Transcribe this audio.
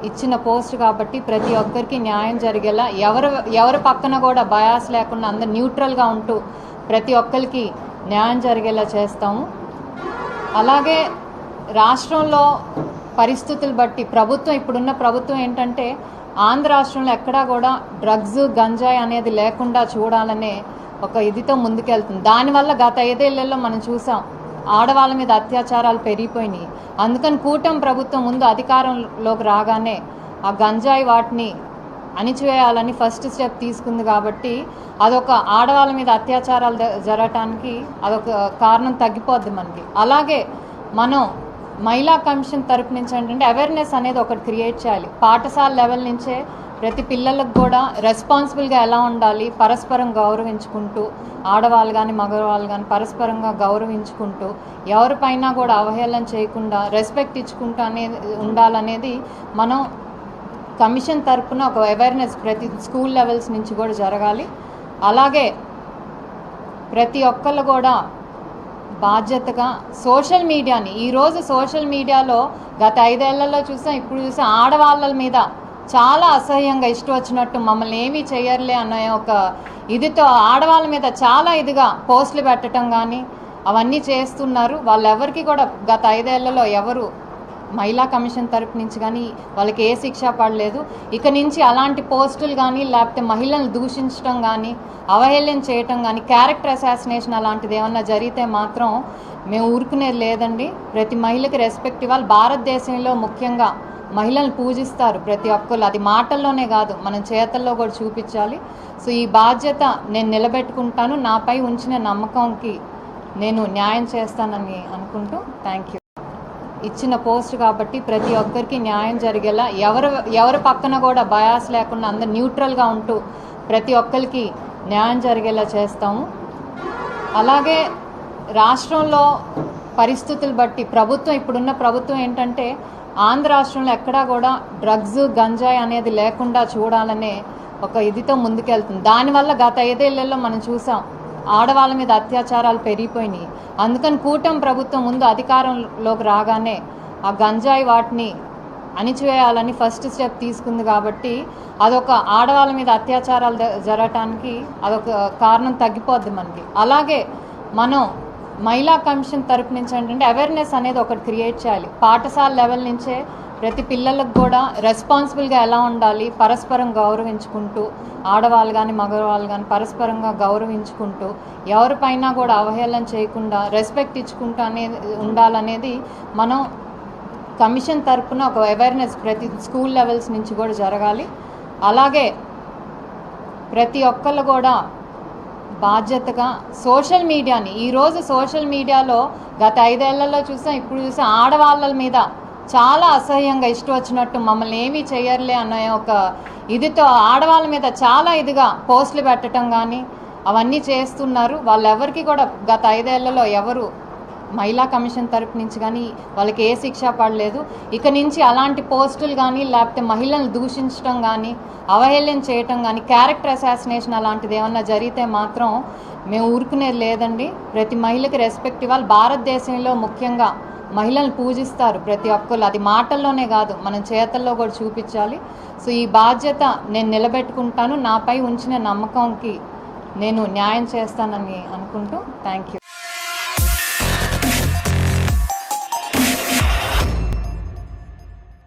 ఇచ్చిన పోస్ట్ కాబట్టి ప్రతి ఒక్కరికి న్యాయం జరిగేలా ఎవరి పక్కన కూడా బయాస్ లేకుండా అందరు న్యూట్రల్గా ఉంటూ ప్రతి ఒక్కరికి న్యాయం జరిగేలా చేస్తాము. అలాగే రాష్ట్రంలో పరిస్థితులు బట్టి ఇప్పుడున్న ప్రభుత్వం ఏంటంటే ఆంధ్ర రాష్ట్రంలో ఎక్కడా కూడా డ్రగ్స్ గంజాయి అనేది లేకుండా చూడాలనే ఒక ఇదితో ముందుకెళ్తుంది. దానివల్ల గత 5 ఏళ్లలో మనం చూసాం ఆడవాళ్ళ మీద అత్యాచారాలు పెరిగిపోయినాయి. అందుకని కూటమి ప్రభుత్వం ముందు అధికారంలోకి రాగానే ఆ గంజాయి వాటిని అణిచివేయాలని ఫస్ట్ స్టెప్ తీసుకుంది. కాబట్టి అదొక ఆడవాళ్ళ మీద అత్యాచారాలు జరగటానికి అదొక కారణం తగ్గిపోద్ది మనకి. అలాగే మనం మహిళా కమిషన్ తరపు నుంచి ఏంటంటే అవేర్నెస్ అనేది ఒకటి క్రియేట్ చేయాలి. పాఠశాల లెవెల్ నుంచే ప్రతి పిల్లలకు కూడా రెస్పాన్సిబుల్గా ఎలా ఉండాలి, పరస్పరం గౌరవించుకుంటూ ఆడవాళ్ళు కానీ మగవాళ్ళు కానీ పరస్పరంగా గౌరవించుకుంటూ ఎవరిపైనా కూడా అవహేళన చేయకుండా రెస్పెక్ట్ ఇచ్చుకుంటూ ఉండాలనేది మనం కమిషన్ తరపున ఒక అవేర్నెస్ ప్రతి స్కూల్ లెవెల్స్ నుంచి కూడా జరగాలి. అలాగే ప్రతి ఒక్కళ్ళు కూడా బాధ్యతగా సోషల్ మీడియాని ఈరోజు సోషల్ మీడియాలో గత 5 ఏళ్లలో ఇప్పుడు చూసాం ఆడవాళ్ళ మీద చాలా అసహ్యంగా ఇష్టం వచ్చినట్టు మమ్మల్ని ఏమీ చేయర్లే అనే ఒక ఇదితో ఆడవాళ్ళ మీద చాలా ఇదిగా పోస్టులు పెట్టడం కానీ అవన్నీ చేస్తున్నారు. వాళ్ళెవరికి కూడా గత 5 ఏళ్లలో ఎవరు మహిళా కమిషన్ తరపు నుంచి కానీ వాళ్ళకి ఏ శిక్ష పడలేదు. ఇక నుంచి అలాంటి పోస్టులు కానీ లేకపోతే మహిళలను దూషించడం కానీ అవహేళన చేయటం కానీ క్యారెక్టర్ అసాసినేషన్ అలాంటిది ఏమన్నా జరిగితే మాత్రం మేము ఊరుకునేది లేదండి. ప్రతి మహిళకి రెస్పెక్ట్ ఇవ్వాలి. భారతదేశంలో ముఖ్యంగా మహిళలను పూజిస్తారు ప్రతి ఒక్కరు. అది మాటల్లోనే కాదు మనం చేతల్లో కూడా చూపించాలి. సో ఈ బాధ్యత నేను నిలబెట్టుకుంటాను. నాపై ఉంచిన నమ్మకంకి నేను న్యాయం చేస్తానని అనుకుంటూ థ్యాంక్ యూ. ఇచ్చిన పోస్ట్ కాబట్టి ప్రతి ఒక్కరికి న్యాయం జరిగేలా ఎవరి పక్కన కూడా బయాస్ లేకుండా అందరు న్యూట్రల్గా ఉంటూ ప్రతి ఒక్కరికి న్యాయం జరిగేలా చేస్తాము. అలాగే రాష్ట్రంలో పరిస్థితులు బట్టి ఇప్పుడున్న ప్రభుత్వం ఏంటంటే ఆంధ్ర రాష్ట్రంలో ఎక్కడా కూడా డ్రగ్స్ గంజాయి అనేది లేకుండా చూడాలనే ఒక ఇదితో ముందుకెళ్తుంది. దానివల్ల గత 5 ఏళ్లలో మనం చూసాం ఆడవాళ్ళ మీద అత్యాచారాలు పెరిగిపోయినాయి. అందుకని కూటమి ప్రభుత్వం ముందు అధికారంలోకి రాగానే ఆ గంజాయి వాటిని అణిచివేయాలని ఫస్ట్ స్టెప్ తీసుకుంది. కాబట్టి అదొక ఆడవాళ్ళ మీద అత్యాచారాలు జరగటానికి అదొక కారణం తగ్గిపోద్ది మనకి. అలాగే మనం మహిళా కమిషన్ తరపు నుంచి ఏంటంటే అవేర్నెస్ అనేది ఒకటి క్రియేట్ చేయాలి. పాఠశాల లెవెల్ నుంచే ప్రతి పిల్లలకు కూడా రెస్పాన్సిబుల్గా ఎలా ఉండాలి, పరస్పరం గౌరవించుకుంటూ ఆడవాళ్ళు కానీ మగవాళ్ళు కానీ పరస్పరంగా గౌరవించుకుంటూ ఎవరిపైనా కూడా అవహేళన చేయకుండా రెస్పెక్ట్ ఇచ్చుకుంటూ ఉండాలనేది మనం కమిషన్ తరపున ఒక అవేర్నెస్ ప్రతి స్కూల్ లెవెల్స్ నుంచి కూడా జరగాలి. అలాగే ప్రతి ఒక్కళ్ళు కూడా బాధ్యతగా సోషల్ మీడియాని ఈరోజు సోషల్ మీడియాలో గత 5 ఏళ్లలో ఇప్పుడు చూసాం ఆడవాళ్ళ మీద చాలా అసహ్యంగా ఇష్టం వచ్చినట్టు మమ్మల్ని ఏమీ చేయర్లే అనే ఒక ఇదితో ఆడవాళ్ళ మీద చాలా ఇదిగా పోస్టులు పెట్టడం కానీ అవన్నీ చేస్తున్నారు. వాళ్ళెవరికి కూడా గత 5 ఏళ్లలో ఎవరు మహిళా కమిషన్ తరపు నుంచి కానీ వాళ్ళకి ఏ శిక్ష పడలేదు. ఇక నుంచి అలాంటి పోస్టులు కానీ లేకపోతే మహిళలను దూషించడం కానీ అవహేళన చేయటం కానీ క్యారెక్టర్ అసాసినేషన్ అలాంటిది ఏమన్నా జరిగితే మాత్రం మేము ఊరుకునేది లేదండి. ప్రతి మహిళకి రెస్పెక్ట్ ఇవ్వాలి. భారతదేశంలో ముఖ్యంగా మహిళలను పూజిస్తారు ప్రతి ఒక్కరు. అది మాటల్లోనే కాదు మనం చేతల్లో కూడా చూపించాలి. సో ఈ బాధ్యత నేను నిలబెట్టుకుంటాను. నాపై ఉంచిన నమ్మకంకి నేను న్యాయం చేస్తానని అనుకుంటూ థ్యాంక్ యూ.